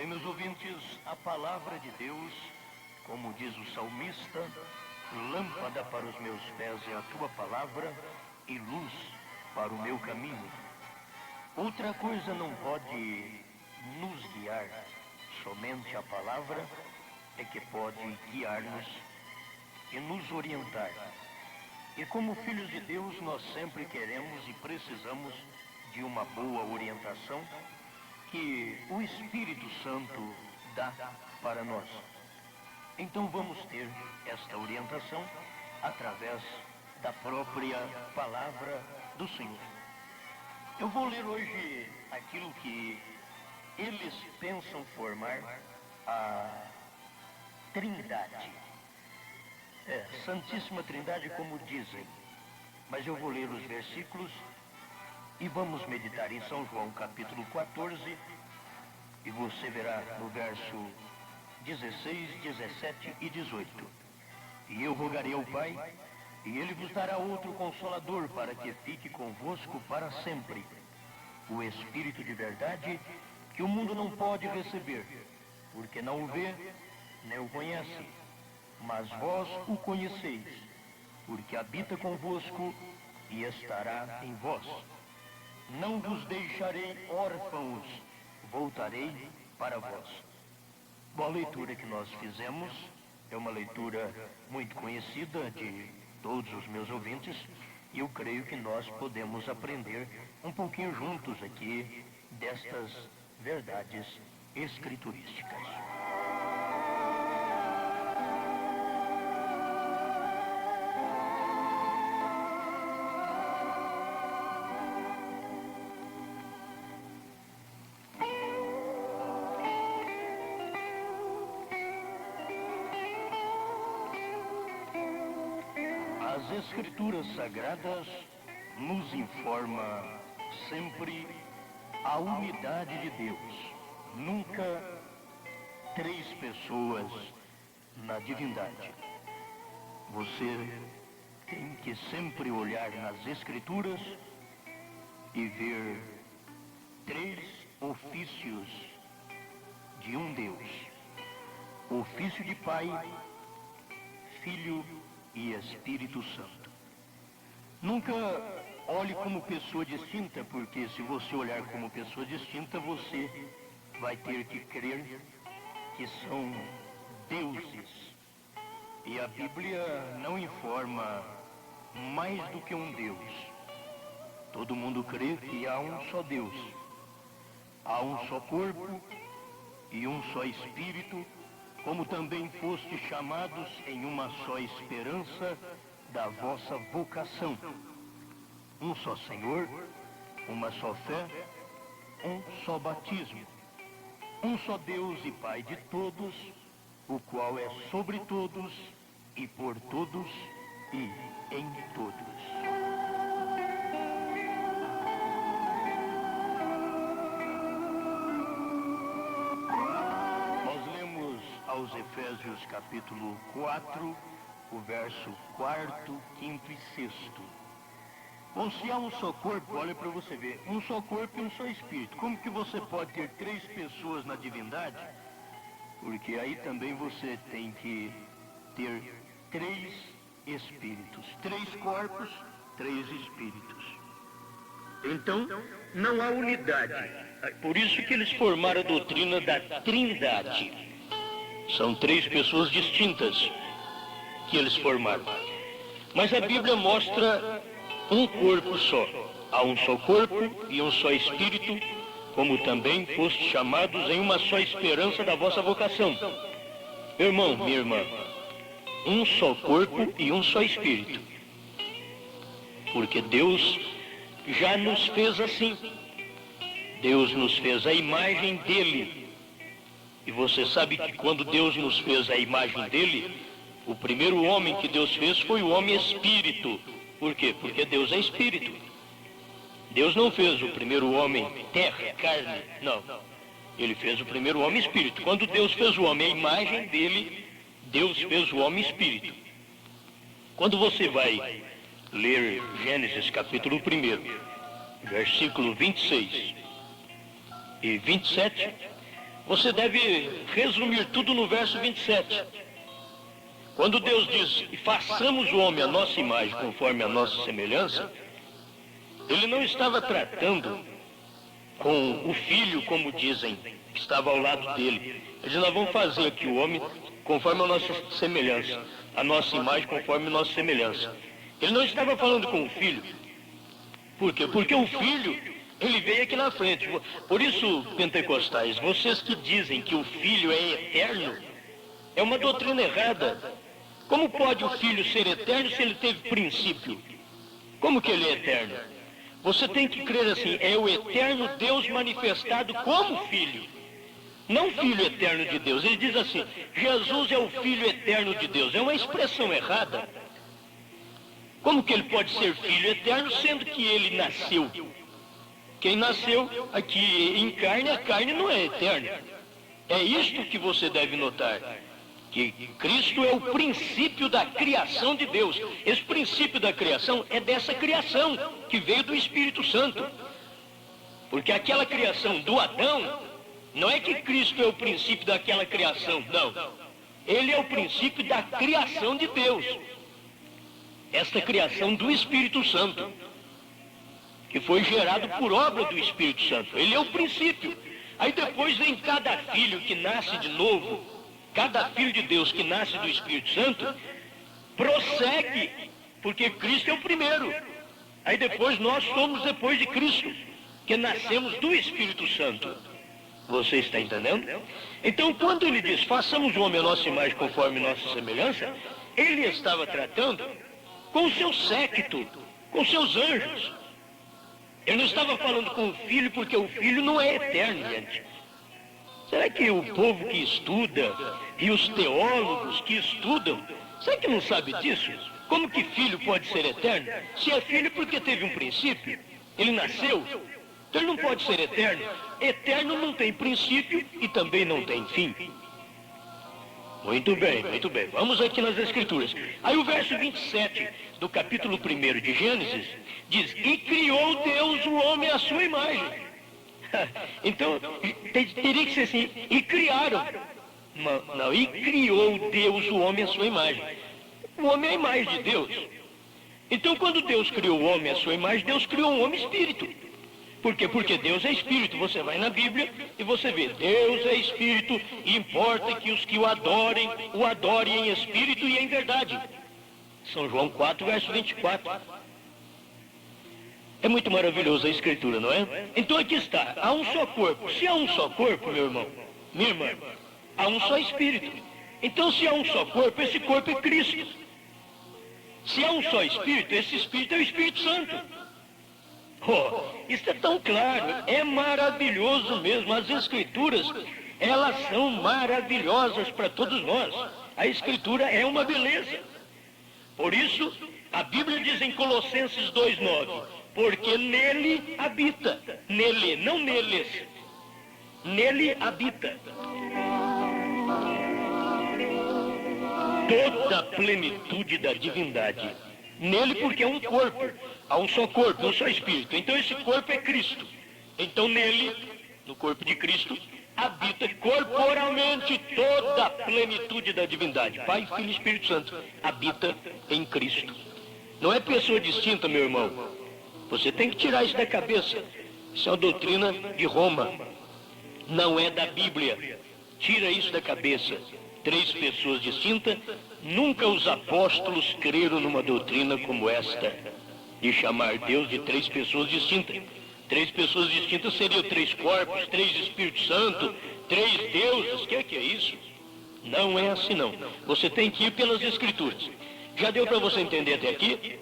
Bem, meus ouvintes, a palavra de Deus, como diz o salmista, lâmpada para os meus pés é a tua palavra e luz para o meu caminho. Outra coisa não pode nos guiar, somente a palavra é que pode guiar-nos e nos orientar. E como filhos de Deus, nós sempre queremos e precisamos de uma boa orientação que o Espírito Santo dá para nós. Então vamos ter esta orientação através da própria palavra do Senhor. Eu vou ler hoje aquilo que eles pensam formar a Trindade. Santíssima Trindade, como dizem. Mas eu vou ler os versículos e vamos meditar em São João, capítulo 14, e você verá no verso 16, 17 e 18. E eu rogarei ao Pai, e Ele vos dará outro Consolador, para que fique convosco para sempre. O Espírito de verdade, que o mundo não pode receber, porque não o vê, nem o conhece. Mas vós o conheceis, porque habita convosco e estará em vós. Não vos deixarei órfãos, voltarei para vós. Bom, a leitura que nós fizemos é uma leitura muito conhecida de todos os meus ouvintes, e eu creio que nós podemos aprender um pouquinho juntos aqui destas verdades escriturísticas. As Escrituras Sagradas nos informa sempre a unidade de Deus. Nunca três pessoas na divindade. Você tem que sempre olhar nas Escrituras e ver três ofícios de um Deus. O ofício de Pai, Filho e Espírito Santo. Nunca olhe como pessoa distinta, porque se você olhar como pessoa distinta, você vai ter que crer que são deuses. E a Bíblia não informa mais do que um Deus. Todo mundo crê que há um só Deus. Há um só corpo e um só Espírito, como também fostes chamados em uma só esperança da vossa vocação. Um só Senhor, uma só fé, um só batismo. Um só Deus e Pai de todos, o qual é sobre todos e por todos e em todos. Aos Efésios capítulo 4, o verso 4º, 5º e 6º. Bom, se há um só corpo, olha para você ver, um só corpo e um só espírito. Como que você pode ter três pessoas na divindade? Porque aí também você tem que ter três espíritos, três corpos, três espíritos. Então, não há unidade. Por isso que eles formaram a doutrina da Trindade. São três pessoas distintas que eles formaram. Mas a Bíblia mostra um corpo só. Há um só corpo e um só Espírito, como também fostes chamados em uma só esperança da vossa vocação. Meu irmão, minha irmã, um só corpo e um só Espírito. Porque Deus já nos fez assim. Deus nos fez a imagem dele. E você sabe que quando Deus nos fez a imagem dele, o primeiro homem que Deus fez foi o homem espírito. Por quê? Porque Deus é espírito. Deus não fez o primeiro homem terra, carne, não. Ele fez o primeiro homem espírito. Quando Deus fez o homem, a imagem dele, Deus fez o homem espírito. Quando você vai ler Gênesis capítulo 1, versículo 26 e 27, você deve resumir tudo no verso 27. Quando Deus diz, e façamos o homem à nossa imagem, conforme a nossa semelhança, ele não estava tratando com o filho, como dizem, que estava ao lado dele. Ele diz, nós vamos fazer aqui o homem conforme a nossa semelhança, a nossa imagem conforme a nossa semelhança. Ele não estava falando com o filho. Por quê? Porque o filho, ele veio aqui na frente. Por isso, pentecostais, vocês que dizem que o filho é eterno, é uma doutrina errada. Como pode o filho ser eterno se ele teve princípio? Como que ele é eterno? Você tem que crer assim, é o eterno Deus manifestado como filho. Não filho eterno de Deus. Ele diz assim, Jesus é o filho eterno de Deus. É uma expressão errada. Como que ele pode ser filho eterno, sendo que ele nasceu? Quem nasceu aqui em carne, a carne não é eterna. É isto que você deve notar. Que Cristo é o princípio da criação de Deus. Esse princípio da criação é dessa criação que veio do Espírito Santo. Porque aquela criação do Adão, não é que Cristo é o princípio daquela criação, não. Ele é o princípio da criação de Deus. Esta criação do Espírito Santo, que foi gerado por obra do Espírito Santo. Ele é o princípio. Aí depois vem cada filho que nasce de novo, cada filho de Deus que nasce do Espírito Santo, prossegue, porque Cristo é o primeiro. Aí depois nós somos depois de Cristo, que nascemos do Espírito Santo. Você está entendendo? Então quando ele diz, façamos o homem a nossa imagem conforme nossa semelhança, ele estava tratando com o seu séquito, com seus anjos. Ele não estava falando com o filho, porque o filho não é eterno, gente. Será que o povo que estuda e os teólogos que estudam, será que não sabe disso? Como que filho pode ser eterno? Se é filho porque teve um princípio, ele nasceu, então ele não pode ser eterno. Eterno não tem princípio e também não tem fim. Muito bem, muito bem. Vamos aqui nas Escrituras. Aí o verso 27 do capítulo 1 de Gênesis diz, e criou Deus o homem à sua imagem. Então, teria que ser assim, e criaram. Não, e criou Deus o homem à sua imagem. O homem é a imagem de Deus. Então, quando Deus criou o homem à sua imagem, Deus criou um homem espírito. Por quê? Porque Deus é espírito. Você vai na Bíblia e você vê, Deus é espírito e importa que os que o adorem em espírito e em verdade. São João 4, verso 24. É muito maravilhosa a Escritura, não é? Então aqui está, há um só corpo. Se há um só corpo, meu irmão, minha irmã, há um só Espírito. Então se há um só corpo, esse corpo é Cristo. Se há um só Espírito, esse Espírito é o Espírito Santo. Oh, isso é tão claro, é maravilhoso mesmo. As Escrituras, elas são maravilhosas para todos nós. A Escritura é uma beleza. Por isso, a Bíblia diz em Colossenses 2,9, porque nele habita, nele, não neles, nele habita toda a plenitude da divindade. Nele porque é um corpo, há um só corpo, um só Espírito. Então esse corpo é Cristo. Então nele, no corpo de Cristo, habita corporalmente toda a plenitude da divindade. Pai, Filho e Espírito Santo habita em Cristo. Não é pessoa distinta, meu irmão. Você tem que tirar isso da cabeça. Isso é uma doutrina de Roma. Não é da Bíblia. Tira isso da cabeça. 3 pessoas distintas. Nunca os apóstolos creram numa doutrina como esta, de chamar Deus de 3 pessoas distintas. 3 pessoas distintas seriam 3 corpos, 3 Espíritos Santo, 3 deuses. O que é isso? Não é assim não. Você tem que ir pelas Escrituras. Já deu para você entender até aqui?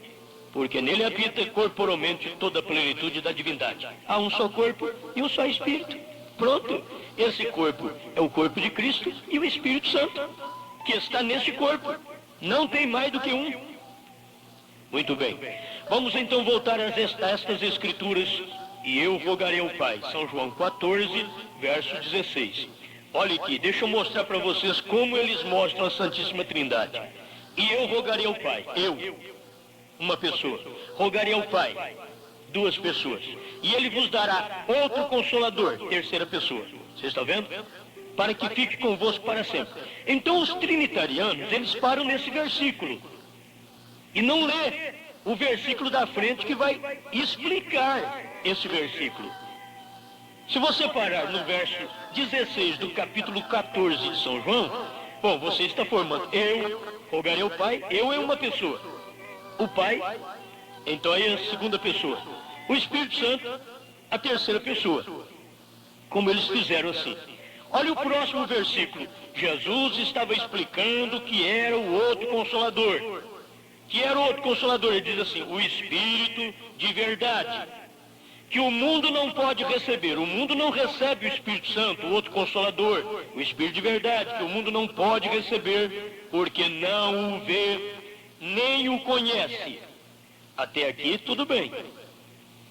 Porque nele habita corporalmente toda a plenitude da divindade. Há um só corpo e um só Espírito. Pronto. Esse corpo é o corpo de Cristo e o Espírito Santo, que está nesse corpo. Não tem mais do que um. Muito bem. Vamos então voltar a estas Escrituras. E eu rogarei ao Pai. São João 14, verso 16. Olha aqui, deixa eu mostrar para vocês como eles mostram a Santíssima Trindade. E eu rogarei ao Pai. Eu, uma pessoa. Rogarei ao Pai, 2 pessoas. E Ele vos dará outro Consolador, 3ª pessoa. Vocês estão vendo? para que fique convosco para sempre. Então os trinitarianos, eles param nesse versículo e não lê o versículo da frente que vai explicar esse versículo. Se você parar no verso 16 do capítulo 14 de São João, bom, você está formando eu, rogarei ao Pai, eu é uma pessoa. O Pai, então aí é a segunda pessoa. O Espírito Santo, a terceira pessoa. Como eles fizeram assim. Olha o próximo versículo. Jesus estava explicando que era o outro Consolador. Que era o outro Consolador. Ele diz assim, o Espírito de verdade, que o mundo não pode receber. O mundo não recebe o Espírito Santo, o outro Consolador. O Espírito de verdade, que o mundo não pode receber, porque não o vê, nem o conhece. Até aqui tudo bem.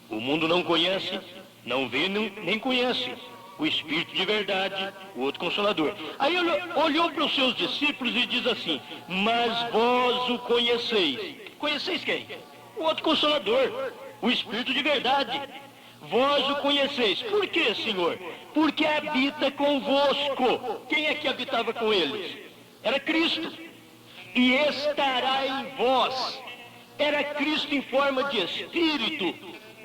O mundo não conhece, não vê, nem conhece o Espírito de verdade, o outro Consolador. Aí ele olhou para os seus discípulos e diz assim, mas vós o conheceis. Conheceis quem? O outro Consolador, o Espírito de verdade. Vós o conheceis. Por quê, Senhor? Porque habita convosco. Quem é que habitava com eles? Era Cristo. E estará em vós. Era Cristo em forma de Espírito,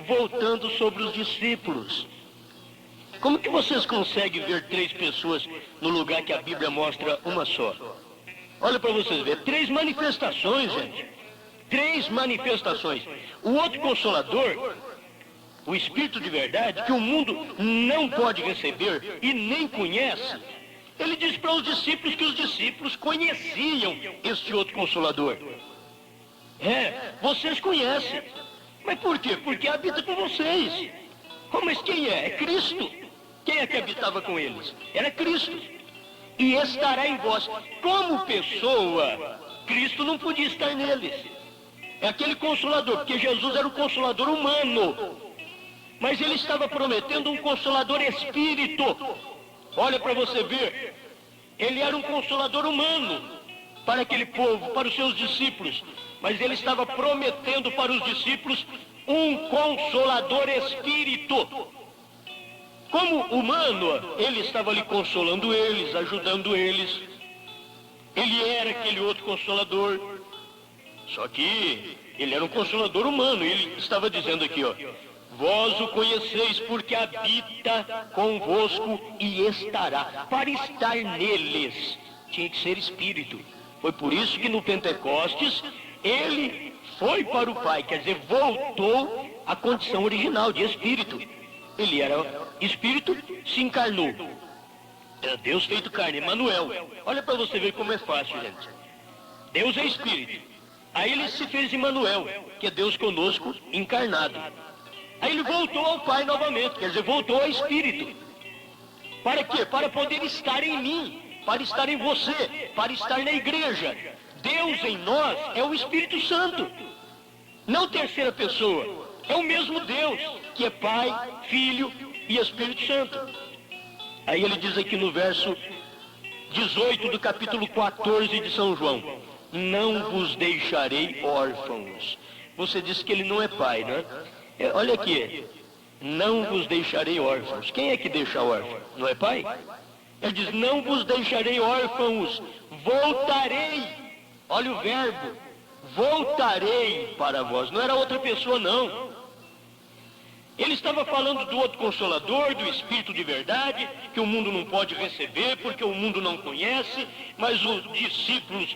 voltando sobre os discípulos. Como que vocês conseguem ver três pessoas no lugar que a Bíblia mostra uma só? Olha para vocês verem, três manifestações, gente. Três manifestações. O outro Consolador, o Espírito de verdade, que o mundo não pode receber e nem conhece, ele diz para os discípulos que os discípulos conheciam este outro Consolador. Vocês conhecem. Mas por quê? Porque habita com vocês. Mas quem é? É Cristo. Quem é que habitava com eles? Era Cristo. E estará em vós. Como pessoa, Cristo não podia estar neles. É aquele Consolador, porque Jesus era o Consolador humano. Mas ele estava prometendo um Consolador Espírito. Olha para você ver. Ele era um Consolador humano para aquele povo, para os seus discípulos. Mas ele estava prometendo para os discípulos um Consolador Espírito. Como humano, ele estava ali consolando eles, ajudando eles. Ele era aquele outro Consolador. Só que ele era um Consolador humano. Ele estava dizendo aqui, vós o conheceis porque habita convosco e estará. Para estar neles, tinha que ser Espírito. Foi por isso que no Pentecostes, ele foi para o Pai, quer dizer, voltou à condição original de Espírito. Ele era Espírito, se encarnou. Era Deus feito carne, Emmanuel. Olha para você ver como é fácil, gente. Deus é Espírito. Aí ele se fez Emmanuel, que é Deus conosco encarnado. Aí ele voltou ao Pai novamente, quer dizer, voltou ao Espírito. Para quê? Para poder estar em mim, para estar em você, para estar na igreja. Deus em nós é o Espírito Santo, não terceira pessoa. É o mesmo Deus, que é Pai, Filho e Espírito Santo. Aí ele diz aqui no verso 18 do capítulo 14 de São João, não vos deixarei órfãos. Você disse que ele não é pai, né? Olha aqui, não vos deixarei órfãos. Quem é que deixa órfão? Não é pai? Ele diz, não vos deixarei órfãos, voltarei. Olha o verbo, voltarei para vós. Não era outra pessoa, não. Ele estava falando do outro Consolador, do Espírito de verdade, que o mundo não pode receber, porque o mundo não conhece, mas os discípulos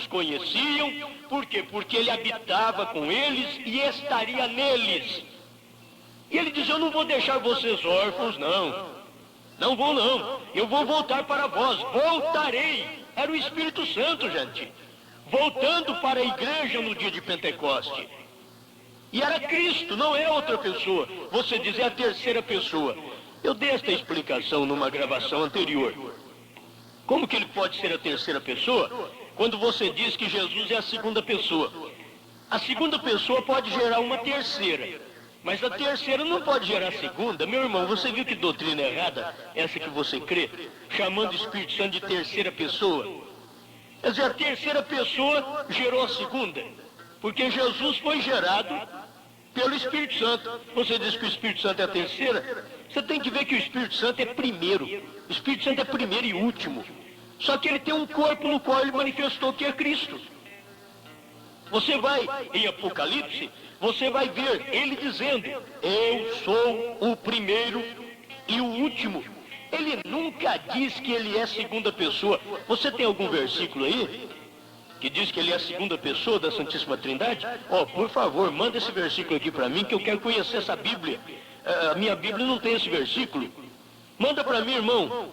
conheciam. Por quê? Porque ele habitava com eles e estaria neles. E ele diz, eu não vou deixar vocês órfãos, não. Não vou, não. Eu vou voltar para vós. Voltarei. Era o Espírito Santo, gente. Voltando para a igreja no dia de Pentecoste. E era Cristo, não é outra pessoa. Você diz, é a terceira pessoa. Eu dei esta explicação numa gravação anterior. Como que ele pode ser a terceira pessoa? Quando você diz que Jesus é a segunda pessoa. A segunda pessoa pode gerar uma terceira. Mas a terceira não pode gerar a segunda. Meu irmão, você viu que doutrina errada, essa que você crê? Chamando o Espírito Santo de terceira pessoa. Quer dizer, a terceira pessoa gerou a segunda. Porque Jesus foi gerado pelo Espírito Santo. Você diz que o Espírito Santo é a terceira? Você tem que ver que o Espírito Santo é primeiro. O Espírito Santo é primeiro e último. Só que ele tem um corpo no qual ele manifestou que é Cristo. Você vai em Apocalipse, você vai ver ele dizendo: eu sou o primeiro e o último. Ele nunca diz que ele é segunda pessoa. Você tem algum versículo aí que diz que ele é a segunda pessoa da Santíssima Trindade? Por favor, manda esse versículo aqui para mim, que eu quero conhecer essa Bíblia. A minha Bíblia não tem esse versículo. Manda para mim, irmão,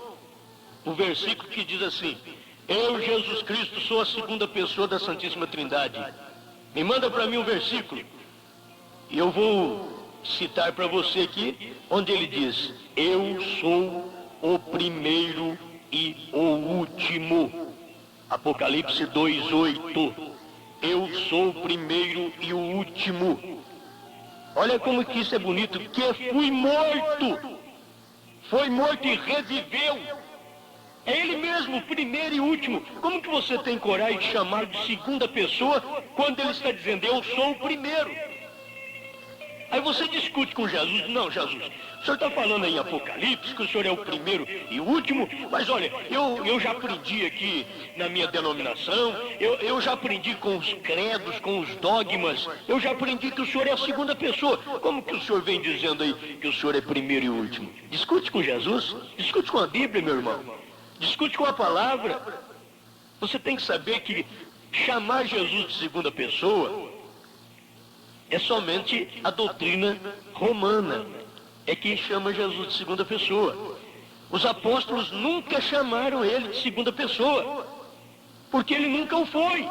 o versículo que diz assim: eu, Jesus Cristo, sou a segunda pessoa da Santíssima Trindade. Me manda para mim um versículo. E eu vou citar para você aqui, onde ele diz: eu sou o primeiro e o último. Apocalipse 2:8. Eu sou o primeiro e o último. Olha como que isso é bonito. Que fui morto. Foi morto e reviveu. É ele mesmo, primeiro e último. Como que você tem coragem de chamar de segunda pessoa quando ele está dizendo: eu sou o primeiro? Aí você discute com Jesus: não, Jesus, o senhor está falando aí em Apocalipse que o senhor é o primeiro e o último, mas olha, eu já aprendi aqui na minha denominação, eu já aprendi com os credos, com os dogmas, eu já aprendi que o senhor é a segunda pessoa. Como que o senhor vem dizendo aí que o senhor é primeiro e último? Discute com Jesus, discute com a Bíblia, meu irmão, discute com a palavra. Você tem que saber que chamar Jesus de segunda pessoa é somente a doutrina romana, é quem chama Jesus de segunda pessoa. Os apóstolos nunca chamaram ele de segunda pessoa, porque ele nunca o foi.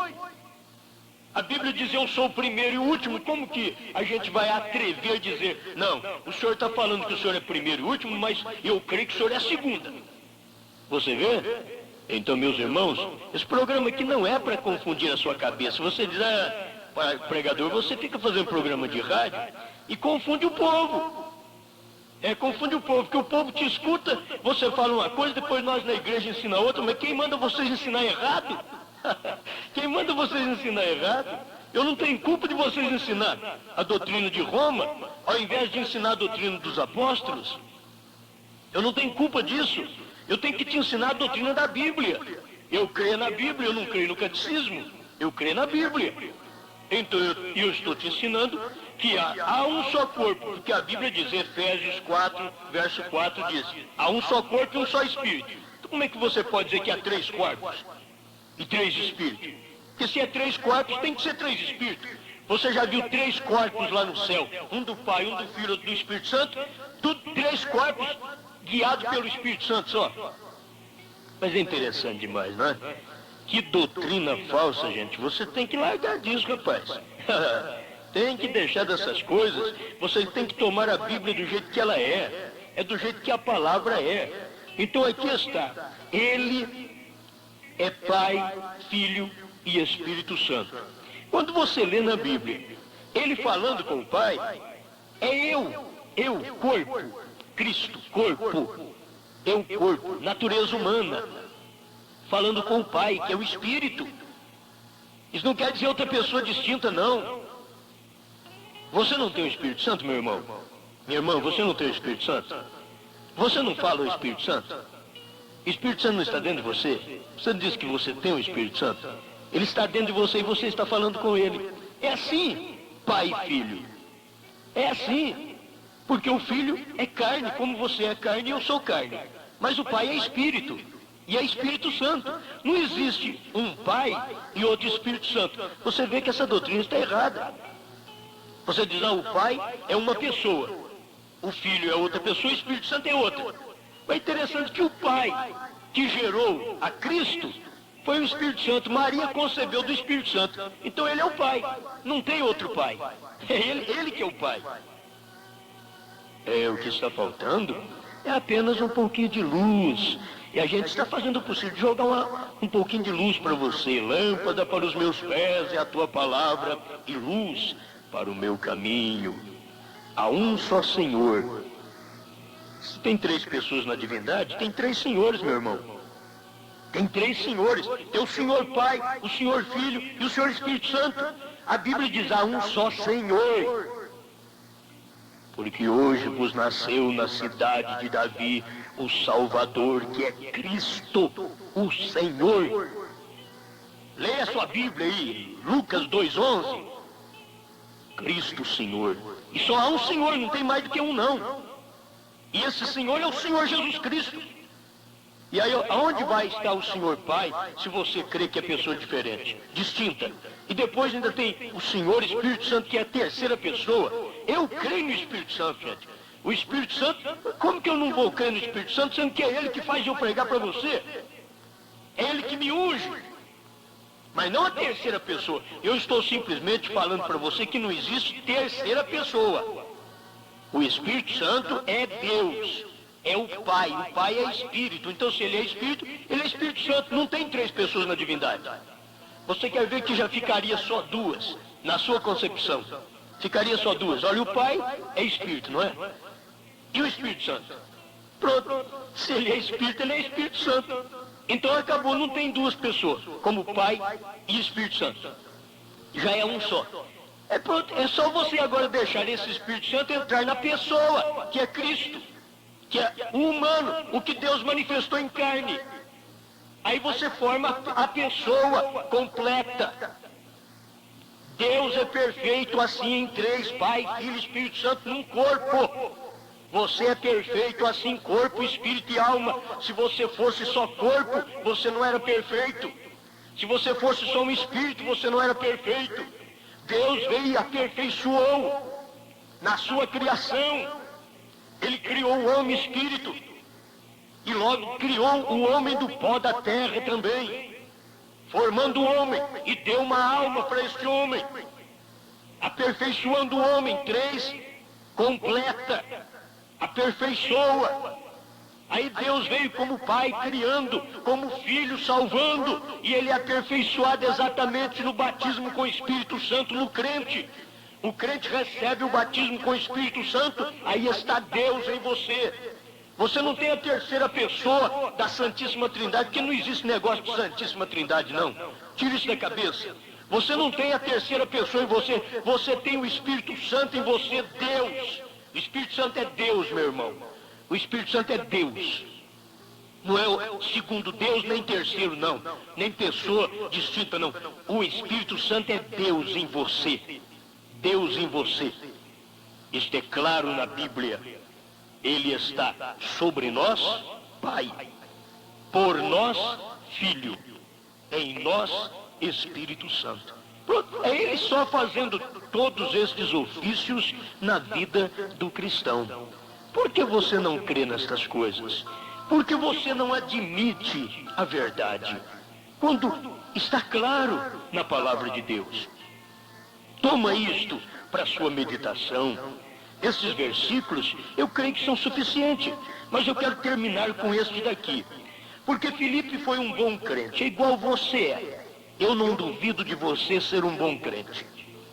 A Bíblia diz: eu sou o primeiro e o último. Como que a gente vai atrever a dizer: não, o senhor está falando que o senhor é primeiro e último, mas eu creio que o senhor é a segunda? Você vê? Então, meus irmãos, esse programa aqui não é para confundir a sua cabeça. Você diz: pregador, você fica fazendo programa de rádio e confunde o povo. Confunde o povo, porque o povo te escuta, você fala uma coisa, depois nós na igreja ensina outra, mas quem manda vocês ensinar errado? Quem manda vocês ensinar errado? Eu não tenho culpa de vocês ensinar a doutrina de Roma, ao invés de ensinar a doutrina dos apóstolos. Eu não tenho culpa disso. Eu tenho que te ensinar a doutrina da Bíblia. Eu creio na Bíblia, eu não creio no catecismo. Eu creio na Bíblia. Então eu estou te ensinando que há um só corpo, porque a Bíblia diz, Efésios 4, verso 4 diz: há um só corpo e um só espírito. Então como é que você pode dizer que há 3 corpos e 3 espíritos? Porque se é 3 corpos, tem que ser 3 espíritos. Você já viu 3 corpos lá no céu? Um do Pai, um do Filho, outro do Espírito Santo? Tudo 3 corpos guiados pelo Espírito Santo só. Mas é interessante demais, não é? Que doutrina falsa, gente. Você tem que largar disso, rapaz. Tem que deixar dessas coisas. Você tem que tomar a Bíblia do jeito que ela é. É do jeito que a palavra é. Então aqui está. Ele é Pai, Filho e Espírito Santo. Quando você lê na Bíblia, ele falando com o Pai, é eu, corpo, Cristo, corpo, eu, corpo, natureza humana, falando com o Pai, que é o Espírito. Isso não quer dizer outra pessoa distinta, não. Você não tem o Espírito Santo, meu irmão? Minha irmã, você não tem o Espírito Santo? Você não fala o Espírito Santo? O Espírito Santo não está dentro de você? Você diz que você tem o Espírito Santo? Ele está dentro de você e você está falando com ele. É assim, Pai e Filho. É assim. Porque o Filho é carne, como você é carne e eu sou carne. Mas o Pai é Espírito. E é Espírito Santo. Não existe um Pai e outro Espírito Santo. Você vê que essa doutrina está errada. Você diz: o Pai é uma pessoa, o Filho é outra pessoa, o Espírito Santo é outra. Mas é interessante que o Pai que gerou a Cristo foi o Espírito Santo. Maria concebeu do Espírito Santo. Então ele é o Pai. Não tem outro Pai. É ele que é o Pai. O que está faltando é apenas um pouquinho de luz. E a gente está fazendo o possível de jogar um pouquinho de luz para você. Lâmpada para os meus pés é a tua palavra e luz para o meu caminho. Há um só Senhor. Se tem 3 pessoas na divindade, tem 3 senhores, meu irmão. Tem 3 senhores. Tem o Senhor Pai, o Senhor Filho e o Senhor Espírito Santo. A Bíblia diz: há um só Senhor. porque hoje vos nasceu na cidade de Davi o Salvador, que é Cristo, o Senhor. Leia a sua Bíblia aí, Lucas 2:11. Cristo Senhor. E só há um Senhor, não tem mais do que um não. E esse Senhor é o Senhor Jesus Cristo. E aí, aonde vai estar o Senhor Pai, se você crê que é pessoa diferente, distinta? E depois ainda tem o Senhor Espírito Santo, que é a terceira pessoa. Eu creio no Espírito Santo, gente. O Espírito Santo, como que eu não vou crer no Espírito Santo, sendo que é Ele que faz eu pregar para você? É Ele que me unge. Mas não a terceira pessoa. Eu estou simplesmente falando para você que não existe terceira pessoa. O Espírito Santo é Deus. É o Pai é Espírito. Então, se Ele é Espírito, Ele é Espírito Santo. Não tem três pessoas na divindade. Você quer ver que já ficaria só duas, na sua concepção? Ficaria só duas. Olha, o Pai é Espírito, não é? E o Espírito Santo? Pronto. Se Ele é Espírito, Ele é Espírito Santo. Então acabou, não tem duas pessoas, como Pai e Espírito Santo. Já é um só. É pronto, é só você agora deixar esse Espírito Santo entrar na pessoa, que é Cristo. Que é o humano, o que Deus manifestou em carne. Aí você forma a pessoa completa. Deus é perfeito assim em três, Pai, Filho e Espírito Santo num corpo. Você é perfeito assim, corpo, espírito e alma. Se você fosse só corpo, você não era perfeito. Se você fosse só um espírito, você não era perfeito. Deus veio e aperfeiçoou na sua criação. Ele criou o homem espírito e logo criou o homem do pó da terra também, formando o homem e deu uma alma para este homem, aperfeiçoando o homem, três, completa, aperfeiçoa. Aí Deus veio como Pai criando, como Filho salvando, e Ele é aperfeiçoado exatamente no batismo com o Espírito Santo no crente. O crente recebe o batismo com o Espírito Santo, aí está Deus em você. Você não tem a terceira pessoa da Santíssima Trindade, porque não existe negócio de Santíssima Trindade, não. Tira isso da cabeça. Você não tem a terceira pessoa em você, você tem o Espírito Santo em você, Deus. O Espírito Santo é Deus, meu irmão. O Espírito Santo é Deus. Não é o segundo Deus, nem terceiro, não. Nem pessoa distinta, não. O Espírito Santo é Deus em você. Deus em você. Isto é claro na Bíblia. Ele está sobre nós, Pai. Por nós, Filho. Em nós, Espírito Santo. Pronto, é Ele só fazendo todos estes ofícios na vida do cristão. Por que você não crê nestas coisas? Porque você não admite a verdade. Quando está claro na palavra de Deus. Toma isto para sua meditação. Esses versículos, eu creio que são suficientes. Mas eu quero terminar com este daqui. Porque Filipe foi um bom crente, é igual você é. Eu não duvido de você ser um bom crente.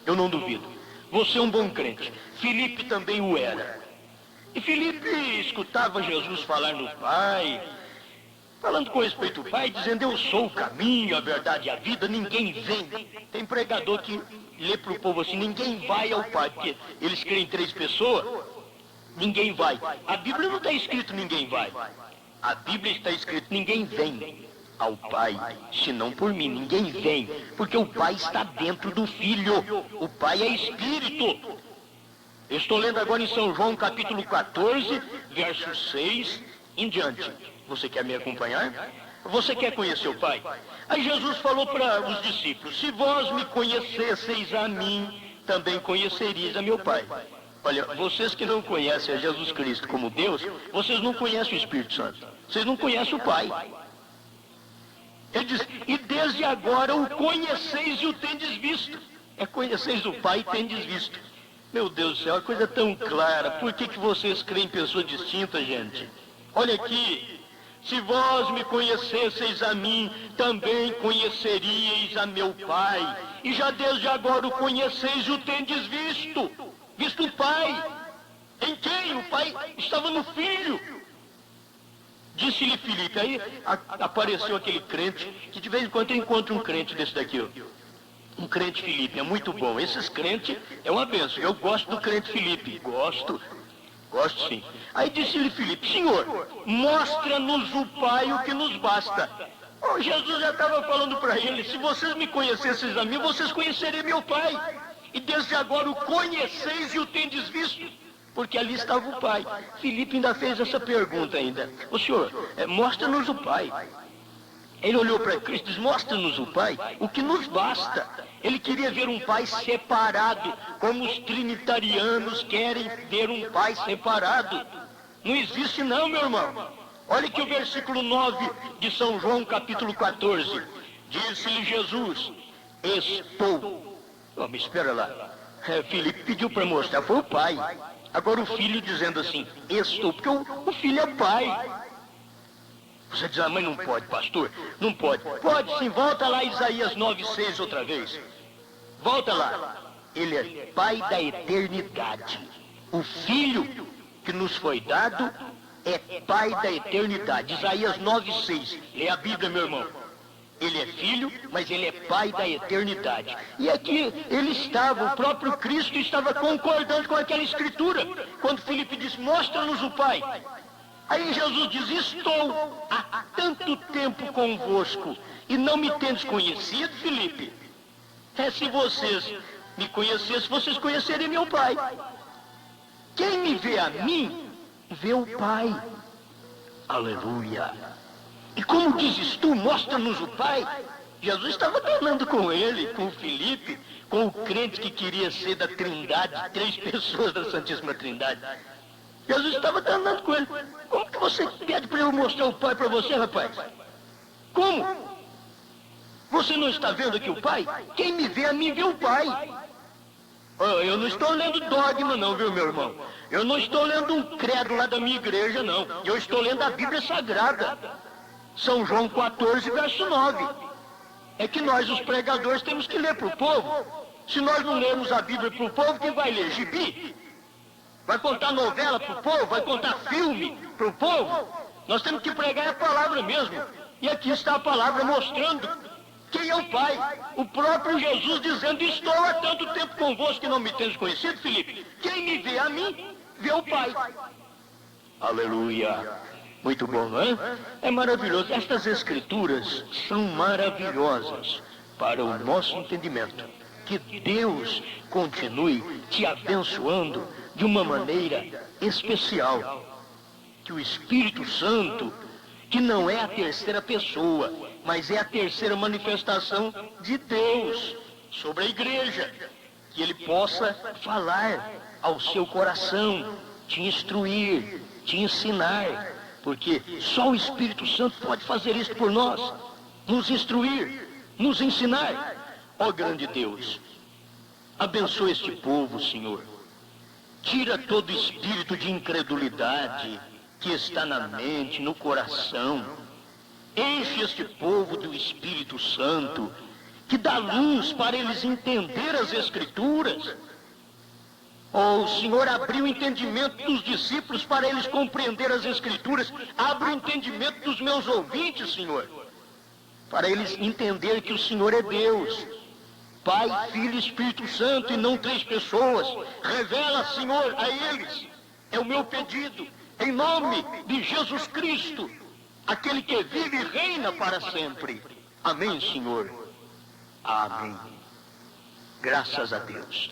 Eu não duvido. Você é um bom crente. Filipe também o era. E Filipe escutava Jesus falar no Pai, falando com respeito ao Pai, dizendo, eu sou o caminho, a verdade e a vida, ninguém vem. Tem pregador que lê para o povo assim, ninguém vai ao Pai, porque eles creem em três pessoas, ninguém vai. A Bíblia não está escrito ninguém vai. A Bíblia está escrito ninguém vem ao Pai, senão por mim, ninguém vem, porque o Pai está dentro do Filho, o Pai é Espírito. Eu estou lendo agora em São João capítulo 14, verso 6 em diante. Você quer me acompanhar? Você quer conhecer o Pai? Aí Jesus falou para os discípulos, se vós me conhecesseis a mim, também conheceríeis a meu Pai. Olha, vocês que não conhecem a Jesus Cristo como Deus, vocês não conhecem o Espírito Santo. Vocês não conhecem o Pai. Ele diz, e desde agora o conheceis e o tendes visto. É conheceis o Pai e tendes visto. Meu Deus do céu, é uma coisa tão clara. Por que vocês creem em pessoas distintas, gente? Olha aqui. Se vós me conhecesseis a mim, também conheceríeis a meu Pai. E já desde agora o conheceis e o tendes visto. Visto o Pai. Em quem? O Pai estava no Filho. Disse-lhe Filipe. Aí apareceu aquele crente, que de vez em quando eu encontro um crente desse daqui, ó. Um crente Filipe, é muito bom. Esses crentes é uma benção. Eu gosto do crente Filipe. Gosto sim. Aí disse-lhe Filipe: Senhor, mostra-nos o Pai, o que nos basta. Oh, Jesus já estava falando para ele: se vocês me conhecessem a mim, vocês conheceriam meu Pai. E desde agora o conheceis e o tendes visto. Porque ali estava o Pai. Filipe ainda fez essa pergunta ainda: o Senhor, mostra-nos o Pai. Ele olhou para Cristo e disse: mostra-nos o Pai, o que nos basta. Ele queria ver um Pai separado, como os trinitarianos querem ver um Pai separado. Não existe não, meu irmão. Olha que o versículo 9 de São João, capítulo 14. Disse-lhe Jesus: estou. Oh, mas espera lá. Filipe pediu para mostrar, foi o Pai. Agora o filho dizendo assim: estou, porque o filho é Pai. Você diz: mas não pode, pastor, não pode. Pode sim, volta lá Isaías 9:6 outra vez. Volta lá. Ele é Pai da eternidade. O Filho que nos foi dado é Pai da eternidade. Isaías 9:6. Lê a Bíblia, meu irmão. Ele é Filho, mas ele é Pai da eternidade. E aqui ele estava, o próprio Cristo estava concordando com aquela escritura. Quando Filipe disse: mostra-nos o Pai. Aí Jesus diz: estou há tanto tempo convosco e não me tendes conhecido, Filipe? Se vocês me conhecessem, vocês conheceriam meu Pai. Quem me vê a mim, vê o Pai. Aleluia. E como dizes tu, mostra-nos o Pai? Jesus estava falando com ele, com o Filipe, com o crente que queria ser da Trindade, 3 pessoas da Santíssima Trindade. Jesus estava andando com ele. Como que você pede para eu mostrar o Pai para você, rapaz? Como? Você não está vendo aqui o Pai? Quem me vê a mim vê o Pai. Eu não estou lendo dogma não, viu, meu irmão? Eu não estou lendo um credo lá da minha igreja, não. Eu estou lendo a Bíblia Sagrada. São João 14, verso 9. É que nós, os pregadores, temos que ler para o povo. Se nós não lermos a Bíblia para o povo, quem vai ler? Gibi? Vai contar novela para o povo? Vai contar filme para o povo? Nós temos que pregar a palavra mesmo. E aqui está a palavra mostrando quem é o Pai. O próprio Jesus dizendo: estou há tanto tempo convosco que não me tendes conhecido, Filipe. Quem me vê a mim, vê o Pai. Aleluia. Muito bom, não é? É maravilhoso. Estas escrituras são maravilhosas para o nosso entendimento. Que Deus continue te abençoando de uma maneira especial. Que o Espírito Santo, que não é a terceira pessoa, mas é a terceira manifestação de Deus sobre a igreja, que ele possa falar ao seu coração, te instruir, te ensinar, porque só o Espírito Santo pode fazer isso por nós, nos instruir, nos ensinar. Ó grande Deus, abençoa este povo, Senhor. Tira todo espírito de incredulidade que está na mente, no coração. Enche este povo do Espírito Santo, que dá luz para eles entender as Escrituras. Oh, o Senhor abriu o entendimento dos discípulos para eles compreender as Escrituras. Abre o entendimento dos meus ouvintes, Senhor, para eles entenderem que o Senhor é Deus, Pai, Filho e Espírito Santo, e não 3 pessoas. Revela, Senhor, a eles. É o meu pedido, em nome de Jesus Cristo, aquele que vive e reina para sempre. Amém, Senhor. Amém. Graças a Deus.